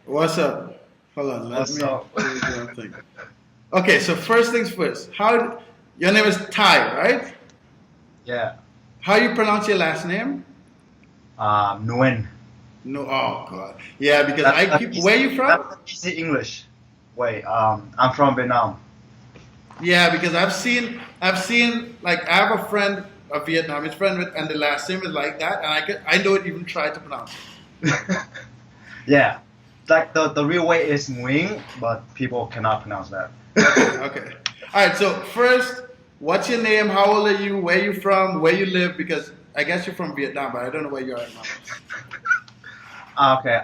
What's up? Hold on, let What's me up? do one thing. Okay, so first things first. Your name is Ty, right? Yeah. How you pronounce your last name? Nguyen. No, oh god. Yeah, because That's I the keep. easy, Where you that's from? the easy English. Wait, I'm from Vietnam. Yeah, because I've seen like I have a friend, a Vietnamese friend with, and the last name is like that, and I don't even try to pronounce it. Yeah. Like the real way is Nguyen, but people cannot pronounce that. Okay, okay. All right. So first, what's your name? How old are you? Where you from? Where you live? Because I guess you're from Vietnam, but I don't know where you are now. Okay,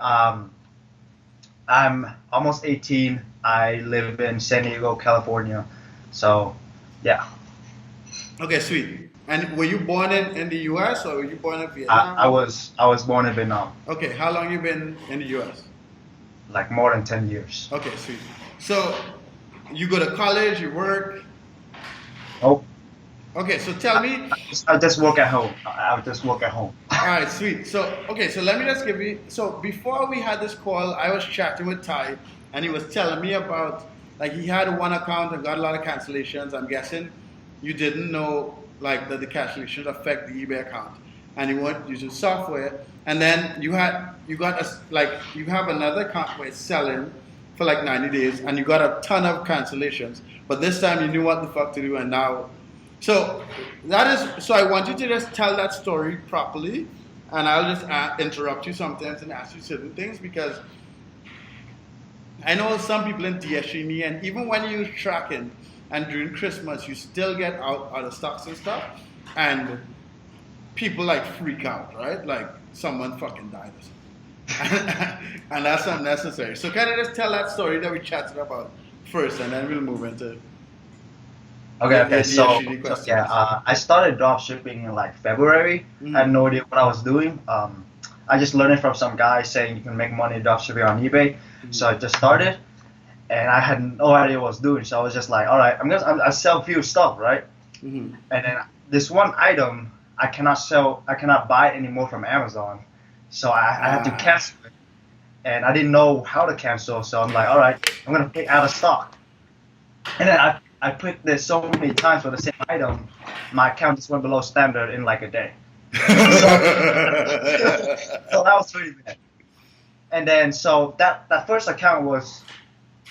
I'm almost 18. I live in San Diego, California. So, yeah, Okay, sweet. And were you born in the U.S. or were you born in I Vietnam? was born in Vietnam, Okay, how long you been in the U.S.? like more than 10 years. Okay, sweet. So you go to college, you work. Oh, Okay, so tell me. I just work at home. I just work at home. All right, sweet. So okay, so let me just give you. So before we had this call, I was chatting with Ty, and he was telling me about like he had one account and got a lot of cancellations. I'm guessing you didn't know like that the cancellations affect the eBay account, and you weren't using software. And then you got a like you have another account where it's selling for like 90 days, and you got a ton of cancellations. But this time you knew what the fuck to do, and now so that is so. I want you to just tell that story properly, and I'll just interrupt you sometimes and ask you certain things because I know some people in DSGE, and even when you tracking and during Christmas, you still get out of stocks and stuff, and people like freak out, right? Like someone fucking died or something, and that's unnecessary. So kind of just tell that story that we chatted about first, and then we'll move into Okay, okay. the So, DSGE so yeah, questions. I started drop shipping in like February. I had Mm-hmm. no idea what I was doing. I just learned it from some guy saying you can make money drop shipping on eBay. So I just started, and I had no idea what I was doing. So I was just like, all right, I sell few stuff, right? Mm-hmm. And then this one item I cannot sell, I cannot buy it anymore from Amazon. So I had to Ah. cancel it, and I didn't know how to cancel. So I'm like, all right, I'm gonna take out of stock. And then I put this so many times for the same item, my account just went below standard in like a day. So, so that was really bad. And then so that first account was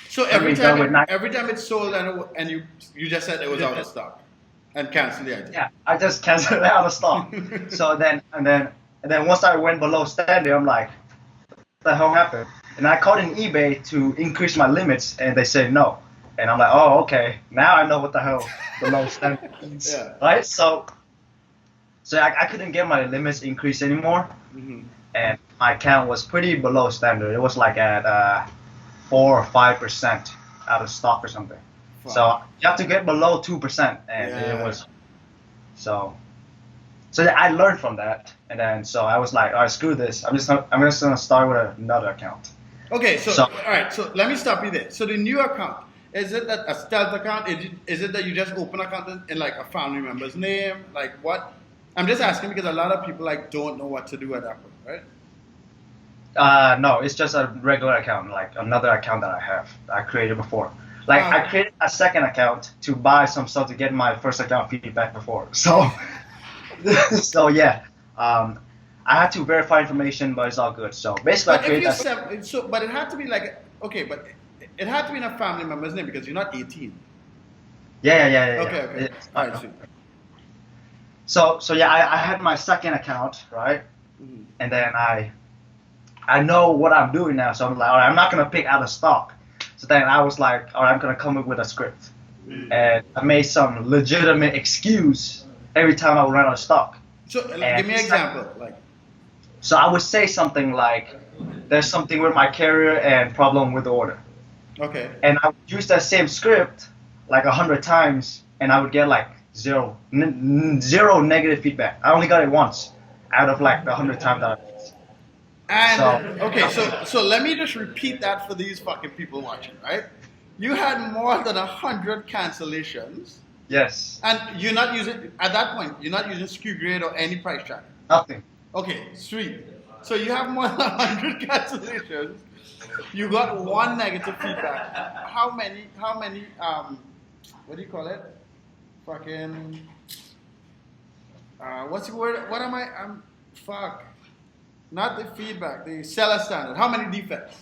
So I every mean done with time, nine. every time it's sold and you just said it was out of stock and canceled the item. Yeah, I just canceled it out of stock. So then once I went below standard, I'm like, what the hell happened? And I called in eBay to increase my limits, and they said no. And I'm like, oh, okay. Now I know what the hell below standard means, Yeah. right? So I couldn't get my limits increased anymore, Hmm. and my account was pretty below standard. It was like at 4 or 5% out of stock or something. So Fuck. you have to get below 2%, and it Yeah. was so. So yeah, I learned from that, and then so I was like, all right, screw this. I'm just gonna start with another account. Okay. So So all right. So let me stop you there. So the new account is it that a stealth account? Is it that you just open account in like a family member's name? Like what? I'm just asking because a lot of people like don't know what to do at that point, right? no, it's just a regular account, like another account that I have that I created before. Like I Ah, created a second account to buy some stuff to get my first account feedback before. So so yeah, um, I had to verify information, but it's all good. So basically, I but if created you a so, but it had to be like okay, but it had to be in a family member's name because you're not 18. yeah, yeah, yeah, yeah, Okay, yeah. okay. It's All fine. right, sweet. So yeah, I had my second account, right? Mhm. And then I know what I'm doing now, so I'm like, all right, I'm not gonna pick out of stock. So then I was like, all right, I'm gonna come up with a script, Mhm. and I made some legitimate excuse every time I would run out of stock. So And give me an example. Like, so I would say something like, there's something with my carrier and problem with the order, okay. and I would use that same script like 100 times, and I would get like zero negative feedback. I only got it once out of like the 100 times that I did. So And okay, so let me just repeat that for these fucking people watching, right? You had more than 100 cancellations, yes, and you're not using at that point. You're not using SKU grade or any price tracker. nothing. Okay, sweet. So you have more than 100 cancellations, You got one negative feedback. How many, what do you call it? Fucking, what's the word? What am I, fuck. Not the feedback, the seller standard. How many defects?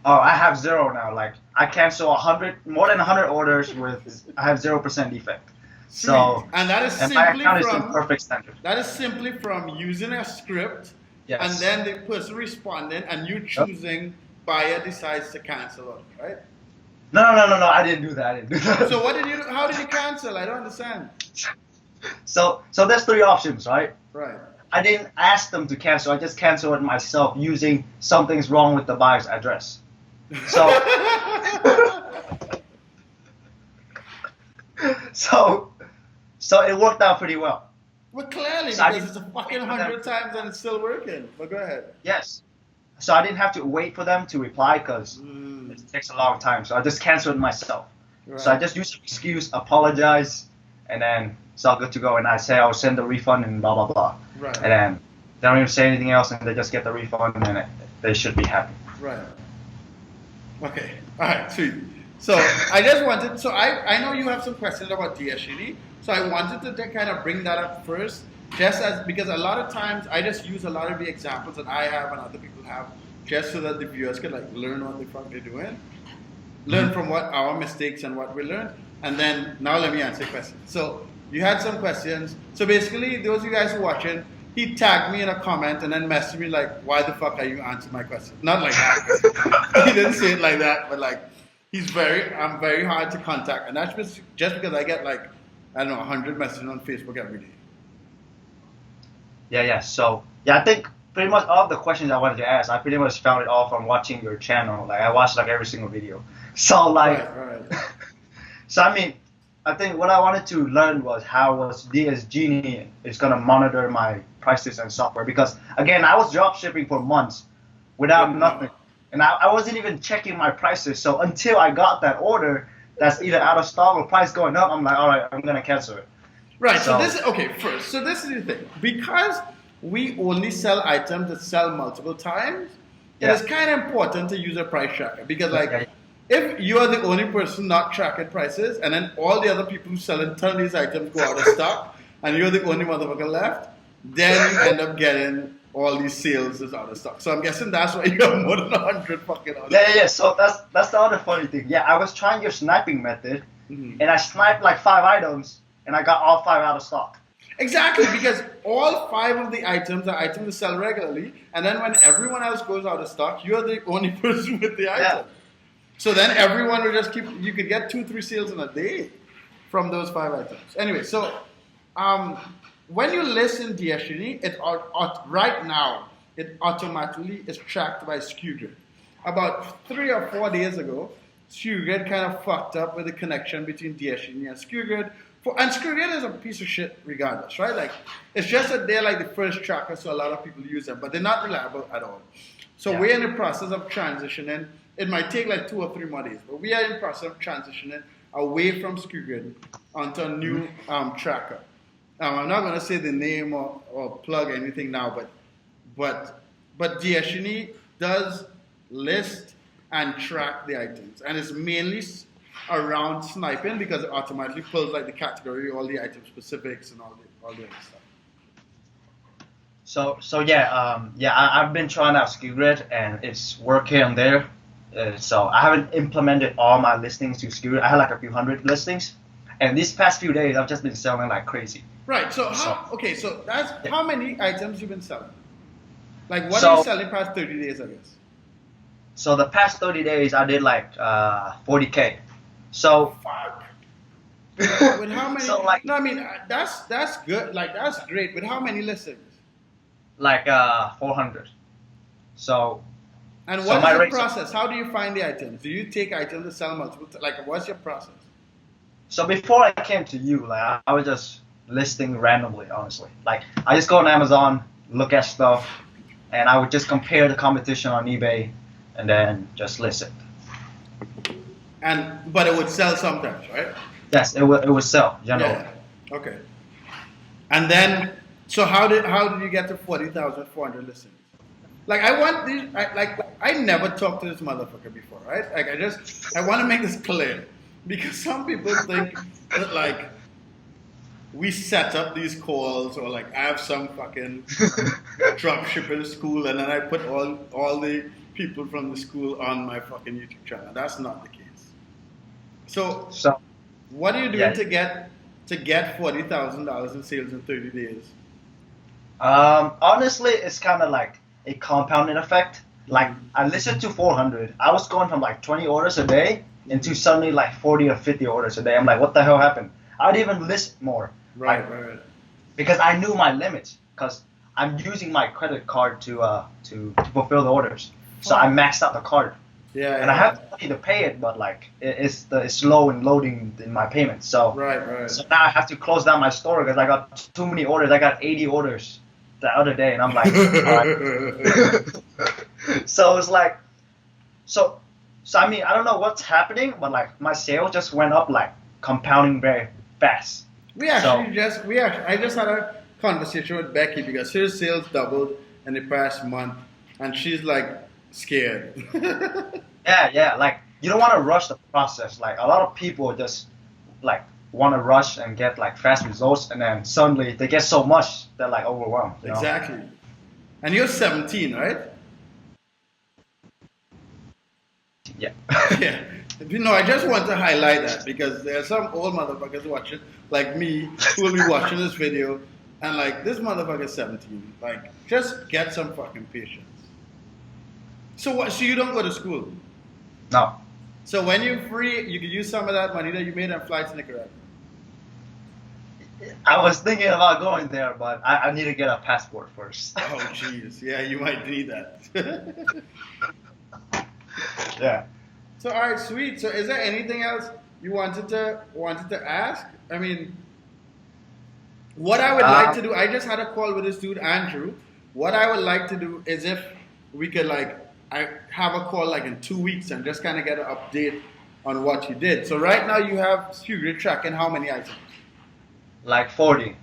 Oh, I have 0 now. Like I cancel more than 100 orders with I have 0% defect. So and that is and my simply account is in from perfect standard. that is simply from using a script, Yes. and then the person responding, and you choosing buyer decides to cancel it, right? No. I didn't do that. So what did you? How did you cancel? I don't understand. So there's 3 options, right? Right. I didn't ask them to cancel. I just canceled it myself using something's wrong with the buyer's address. So, so it worked out pretty well. Well, clearly, So because it's a fucking 100 times and it's still working. But go ahead. Yes. So I didn't have to wait for them to reply because it takes a long time. So I just canceled it myself. Right. So I just used an excuse, apologize, and then it's all good to go. And I say I'll send the refund and blah, blah, blah. Right. And then they don't even say anything else and they just get the refund and they should be happy. Right. Okay. All right. Sweet. So I just wanted. So I know you have some questions about DSGD. So I wanted to kind of bring that up first, just as because a lot of times I just use a lot of the examples that I have and other people have, just so that the viewers can like learn what the fuck they're doing, learn from what our mistakes and what we learned, and then now let me answer questions. So you had some questions. So basically, those of you guys who are watching, he tagged me in a comment and then messaged me like, "Why the fuck are you answering my question?" Not like that. He didn't say it like that, but like I'm very hard to contact, and that's just because I get like, I don't know, 100 messages on Facebook every day. Yeah. So I think pretty much all of the questions I wanted to ask, I pretty much found it all from watching your channel. Like I watched like every single video. So like, Right. so I mean, I think what I wanted to learn was how was DS Genie is gonna monitor my prices and software, because again I was drop shipping for months without nothing, and I wasn't even checking my prices. So until I got that order that's either out of stock or price going up, I'm like, all right, I'm gonna cancel it. Right. So this is okay. First, so this is the thing, because we only sell items that sell multiple times. Yeah. It is kind of important to use a price tracker, because like. If you are the only person not tracking prices, and then all the other people who sell a ton of these items go out of stock, and you're the only motherfucker left, then you end up getting all these sales that's out of stock. So I'm guessing that's why you have more than 100 fucking out of stock. Yeah. So that's the other funny thing. Yeah, I was trying your sniping method, and I sniped like 5 items, and I got all 5 out of stock. Exactly, because all 5 of the items are items to sell regularly, and then when everyone else goes out of stock, you're the only person with the item. Yeah. So then everyone will just you could get 2-3 sales in a day from those 5 items. Anyway, so when you list in DSGD, right now, it automatically is tracked by SKUGrid. About 3 or 4 days ago, SKUGrid kind of fucked up with the connection between DSGD and SKUGrid. And SKUGrid is a piece of shit regardless, right? Like, it's just that they're like the first tracker, so a lot of people use them, but they're not reliable at all. So we're in the process of transitioning. It might take like 2 or 3 more days, but we are in the process of transitioning away from SKUGrid onto a new tracker. I'm not going to say the name or plug anything now, but DSGD does list and track the items, and it's mainly around sniping because it automatically pulls like the category, all the item specifics, and all the other stuff. So I've been trying out SKUGrid and it's working on there. So I haven't implemented all my listings to SKUGrid. I had like a few hundred listings, and these past few days I've just been selling like crazy. Right. So that's how many items you've been selling? Like what are you selling past 30 days, I guess? So the past 30 days I did like 40K. So fuck. With how many? So like, no, I mean that's good. Like that's great. With how many listings? Like 400. So. And what is the process? How do you find the items? Do you take items to sell multiple? Like, what's your process? So before I came to you, like I was just listing randomly, honestly. Like I just go on Amazon, look at stuff, and I would just compare the competition on eBay, and then just list it. But it would sell sometimes, right? Yes, it would sell generally. Yeah. Okay. And then, so how did you get to 40,400 listings? Like I want these, I never talked to this motherfucker before, right? Like I want to make this clear because some people think that like we set up these calls or like I have some fucking drop shipper school and then I put all the people from the school on my fucking YouTube channel. That's not the case. So what are you doing to get $40,000 in sales in 30 days? Honestly, it's kind of like a compounding effect. Like I listened to 400. I was going from like 20 orders a day into suddenly like 40 or 50 orders a day. I'm like, what the hell happened? I'd even list more. Right. Because I knew my limits. Because I'm using my credit card to fulfill the orders. So I maxed out the card. Yeah. And I have money to pay it, but like it's slow in loading in my payments. So right. So now I have to close down my store because I got too many orders. I got 80 orders the other day, and I'm like, all right. So it's like, so I mean, I don't know what's happening, but like my sales just went up like compounding very fast. I just had a conversation with Becky because her sales doubled in the past month, and she's like scared. Yeah, like you don't want to rush the process. Like a lot of people just like want to rush and get like fast results, and then suddenly they get so much they're like overwhelmed. You know? Exactly. And you're 17, right? Yeah. Yeah. You know, I just want to highlight that because there are some old motherfuckers watching, like me, who will be watching this video, and like, this motherfucker's 17. Like, just get some fucking patience. So what? So you don't go to school? No. So when you're free, you can use some of that money that you made on flights to Nicaragua. I was thinking about going there, but I need to get a passport first. Oh, jeez. Yeah, you might need that. Yeah. So, all right, sweet. So is there anything else you wanted to ask? I mean, what I would like to do, I just had a call with this dude, Andrew. What I would like to do is if we could, like, I have a call, like, in 2 weeks and just kind of get an update on what you did. So right now you have Secret tracking how many items? Like 40.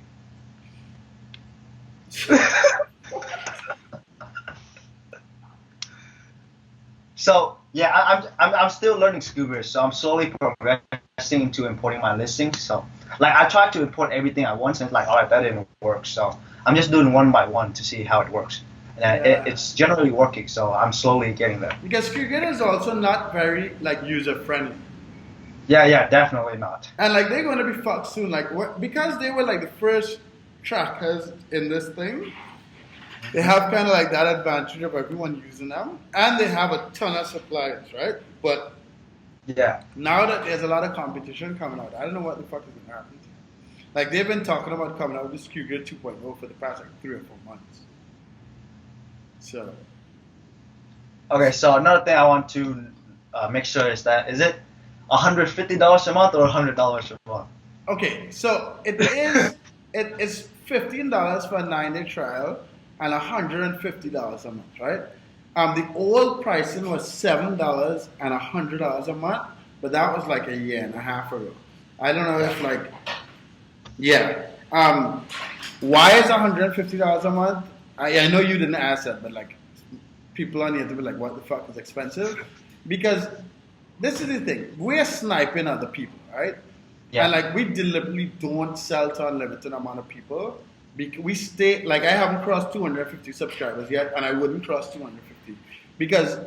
So yeah, I'm still learning Scuba, so I'm slowly progressing into importing my listings. So like I tried to import everything at once, and it's like, all right, that didn't work. So I'm just doing one by one to see how it works, and it's generally working. So I'm slowly getting there. Because Scuba is also not very like user friendly. Yeah, definitely not. And like they're going to be fucked soon, like because they were like the first trackers in this thing. They have kind of like that advantage of everyone using them, and they have a ton of suppliers, right? But yeah, now that there's a lot of competition coming out, I don't know what the fuck is gonna happen. Like they've been talking about coming out with this QGrid 2.0 for the past like 3 or 4 months. So okay, so another thing I want to make sure is it $150 a month or $100 a month? Okay, so it's $15 for a 9-day trial and $150 a month, right? The old pricing was $7 and $100 a month, but that was like a year and a half ago. I don't know if like, yeah. Why is $150 a month? I know you didn't ask that, but like people on the internet like, what the fuck is expensive? Because this is the thing, we're sniping other people, right? Yeah. And like we deliberately don't sell to unlimited amount of people. We stay, like I haven't crossed 250 subscribers yet, and I wouldn't cross 250 because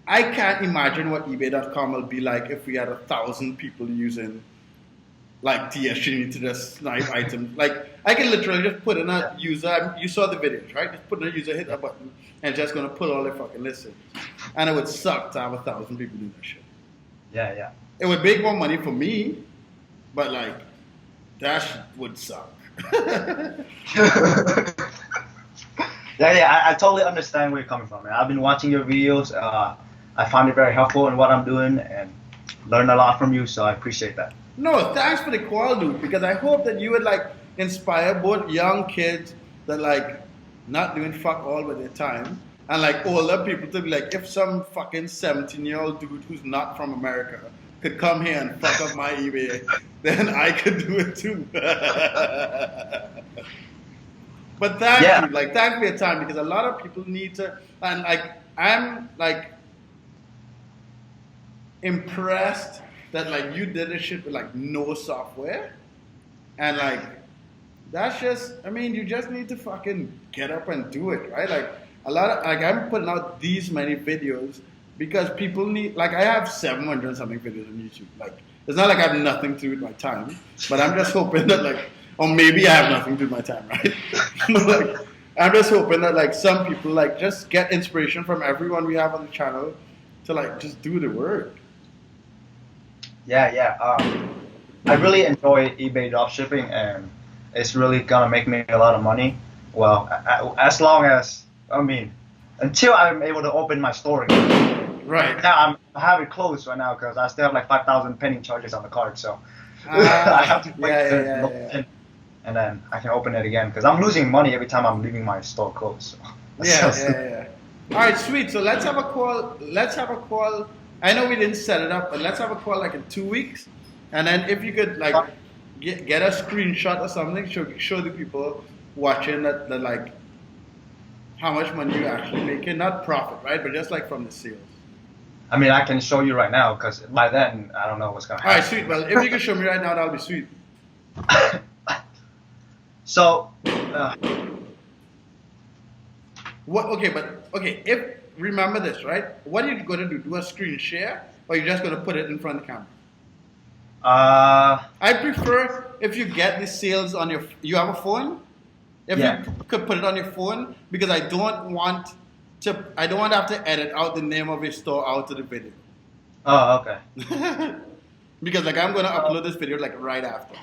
I can't imagine what eBay.com will be like if we had 1,000 people using like TSG to just snipe items. Like I can literally just put in a user, you saw the videos, right? Just put in a user, hit a button, and it's just gonna pull all their fucking listings. And it would suck to have 1,000 people do that shit. Yeah. It would make more money for me, but like that would suck. Yeah, I totally understand where you're coming from, man. I've been watching your videos. I find it very helpful in what I'm doing and learn a lot from you, so I appreciate that. No, thanks for the call, dude, because I hope that you would like inspire both young kids that like not doing fuck all with their time and like older people to be like, if some fucking 17-year-old dude who's not from America could come here and fuck up my eBay, then I could do it too. But thank Yeah. you, like thank for your time because a lot of people need to, and like I'm like impressed that like you did this shit with like no software, and like that's just, I mean, you just need to fucking get up and do it, right? Like a lot of, like I'm putting out these many videos because people need, like I have 700 and something videos on YouTube. Like it's not like I have nothing to do with my time, but I'm just hoping that like, or maybe I have nothing to do with my time, right? Like, I'm just hoping that like some people like just get inspiration from everyone we have on the channel to like just do the work. Yeah. I really enjoy eBay dropshipping, and it's really gonna make me a lot of money. Well, as long as, I mean, until I'm able to open my store again. Right. Now I have it closed right now because I still have like 5,000 pending charges on the card, so I have to wait yeah. and then I can open it again because I'm losing money every time I'm leaving my store closed. So. Yeah. All right, sweet. So let's have a call. Let's have a call. I know we didn't set it up, but let's have a call like in 2 weeks, and then if you could like get a screenshot or something, show the people watching that like how much money you actually making, not profit, right? But just like from the sales. I mean, I can show you right now because by then I don't know what's gonna All right, happen. sweet. Well, if you can show me right now, that'll be sweet. So, What? Okay. If remember this, right? What are you gonna do? Do a screen share, or you're just gonna put it in front of the camera? I prefer if you get the sales on your. You have a phone. If Yeah. you could put it on your phone, because I don't want to have to edit out the name of your store out of the video. oh, okay. Because like I'm gonna upload this video like right after.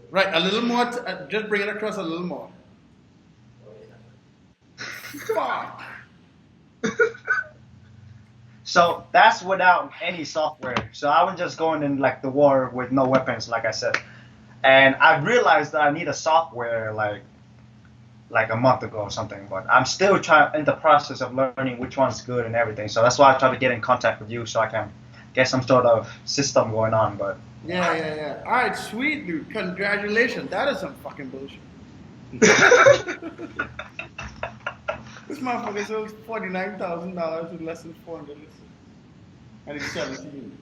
Right, a little more. Just bring it across a little more. Fuck. So that's without any software. So I was just going in like the war with no weapons, like I said. And I realized that I need a software like a month ago or something. But I'm still in the process of learning which one's good and everything. So that's why I try to get in contact with you so I can get some sort of system going on. But Yeah. All right, sweet, dude. Congratulations. That is some fucking bullshit. This motherfucker sells $49,000 with less than 400 listens. And he's 17.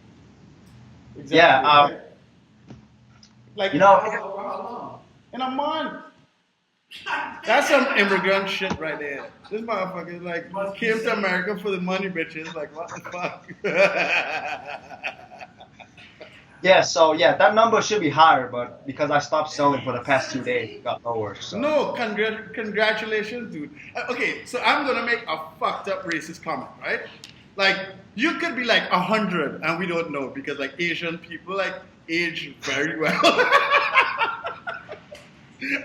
Exactly. Yeah, right? Like, you know- how long? In a month. That's some immigrant shit right there. This motherfucker like came to America for the money, bitches. Like, what the fuck? yeah, so yeah, that number should be higher, but because I stopped selling for the past 2 days, it got lower. So. No, congratulations, dude. Okay, so I'm gonna make a fucked up racist comment, right? Like, you could be like 100 and we don't know because like Asian people like age very well.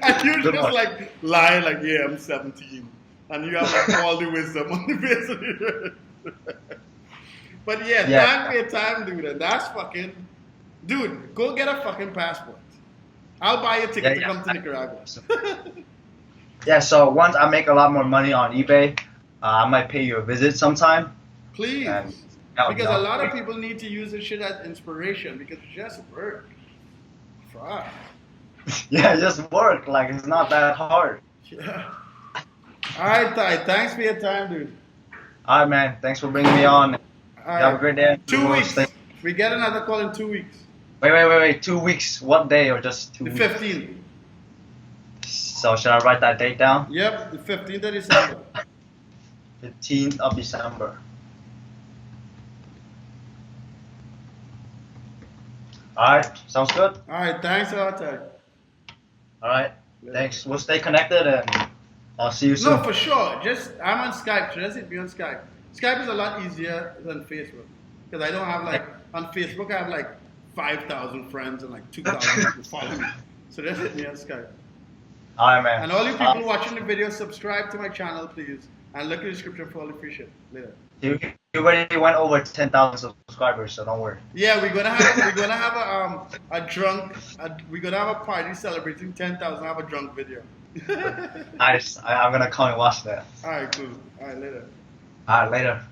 And you just like lie like, yeah, I'm 17. And you have like all the wisdom on the face of the earth. But yeah, thank me a time, dude. And that's fucking, dude, go get a fucking passport. I'll buy you a ticket to come to Nicaragua. Yeah, so once I make a lot more money on eBay, I might pay you a visit sometime. Please. And, because a lot of people need to use this shit as inspiration because it just work. Fuck. Yeah, just work. Like, it's not that hard. Yeah. All right, Ty. Thanks for your time, dude. All right, man. Thanks for bringing me on. All right. Have a great day. 2 weeks. We get another call in 2 weeks. Wait. 2 weeks. What day or just 2 The weeks? 15th. So should I write that date down? Yep, the 15th of December. 15th of December. All right. Sounds good. All right, thanks a lot, Ty. All right. Thanks. We'll stay connected and I'll see you soon. No, for sure. Just I'm on Skype. So just hit me on Skype. Skype is a lot easier than Facebook because I don't have like on Facebook. I have like 5,000 friends and like 2,000 people follow me. So just hit me on Skype. All right, man. And all you people watching the video, subscribe to my channel, please, and look at the description for all the free shit later. You already went over 10,000 subscribers, so don't worry. Yeah, we're gonna have we're gonna have a party celebrating 10,000. Have a drunk video. Nice. I'm gonna come and watch that. All right, cool. All right, later. All right, later.